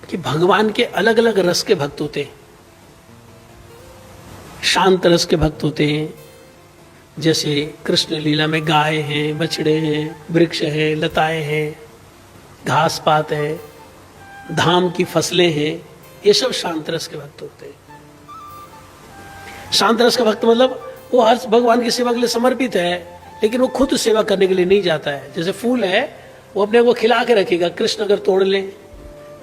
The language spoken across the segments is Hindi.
कि भगवान के अलग अलग रस के भक्त होते हैं। शांत रस के भक्त होते हैं, जैसे कृष्ण लीला में गाय हैं, बछड़े हैं, वृक्ष हैं, लताएं हैं, घास पात है, धाम की फसलें हैं, ये सब शांत रस के भक्त होते हैं। शांत रस का भक्त मतलब वो हर भगवान की सेवा के लिए समर्पित है, लेकिन वो खुद सेवा करने के लिए नहीं जाता है। जैसे फूल है, वो अपने को खिला के रखेगा, कृष्ण अगर तोड़ ले,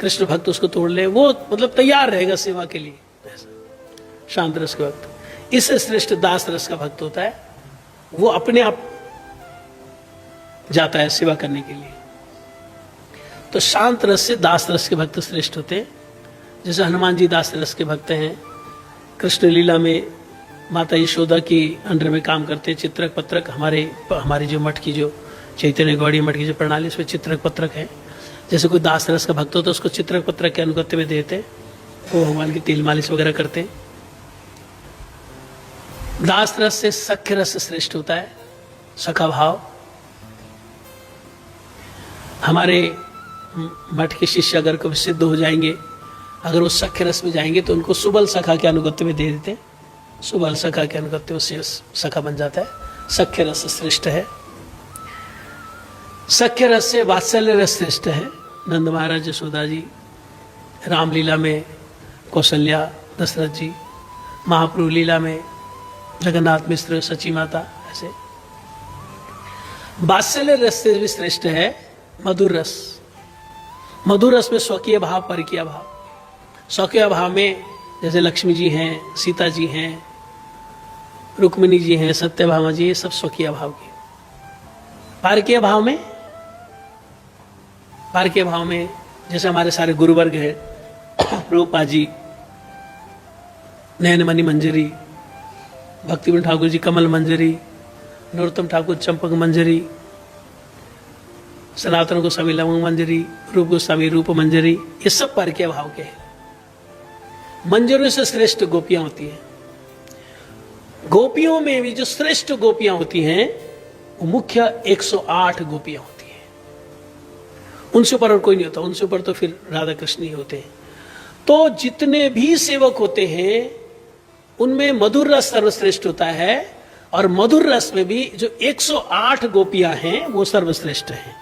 कृष्ण भक्त उसको तोड़ ले, वो मतलब तैयार रहेगा सेवा के लिए। शांत रस का भक्त। इससे श्रेष्ठ दास रस का भक्त होता है, वो अपने आप जाता है सेवा करने के लिए। तो शांत रस से दास रस के भक्त श्रेष्ठ होते हैं। जैसे हनुमान जी दास रस के भक्त हैं, कृष्ण लीला में माता यशोदा की अंडर में काम करते हैं। चित्रक पत्रक हमारे जो मठ की, जो चैतन्य गौड़ी मठ की जो प्रणाली, उसमें चित्रक पत्रक है। जैसे कोई दास रस का भक्त हो तो उसको चित्रक पत्रक के अनुगत्य में देते हैं, वो भगवान की तेल मालिश वगैरह करते हैं। दास रस से सख्य रस श्रेष्ठ होता है, सखा भाव। हमारे मठ के शिष्य अगर कभी सिद्ध हो जाएंगे, अगर वो सख्य रस में जाएंगे तो उनको सुबल सखा के अनुगत्य में दे देते हैं। सुबल सखा के अनुगत्य में सखा बन जाता है। सख्य रस श्रेष्ठ है। सख्य रस से वात्सल्य रस श्रेष्ठ है। नंद महाराज, यशोदा जी, रामलीला में कौशल्या, दशरथ जी, महाप्रभु लीला में जगन्नाथ मिश्र, सची माता, ऐसे। वात्सल्य रस से भी श्रेष्ठ है मधुर रस। मधुर रस में स्वकीय भाव, परकीय भाव। स्वकीय भाव में जैसे लक्ष्मी जी हैं, सीता जी हैं, रुक्मिणी जी हैं, सत्यभामा जी, ये सब स्वकीय भाव के। पारकीय भाव में, पारकीय भाव में जैसे हमारे सारे गुरुवर्ग हैं, रूपा जी, नयनमणि मंजरी, भक्तिविनोद ठाकुर जी कमल मंजरी, नरोत्तम ठाकुर चंपक मंजरी, सनातन गोस्वामी लवंग मंजरी, रूप गोस्वामी रूप मंजरी, ये सब पारकीय भाव के हैं। मंजरों से श्रेष्ठ गोपियां होती हैं। गोपियों में भी जो श्रेष्ठ गोपियां होती हैं, वो मुख्य 108 गोपियां होती हैं। उनसे ऊपर और कोई नहीं होता, उनसे ऊपर तो फिर राधा कृष्ण ही होते हैं। तो जितने भी सेवक होते हैं उनमें मधुर रस सर्वश्रेष्ठ होता है, और मधुर रस में भी जो 108 गोपियां हैं वो सर्वश्रेष्ठ हैं।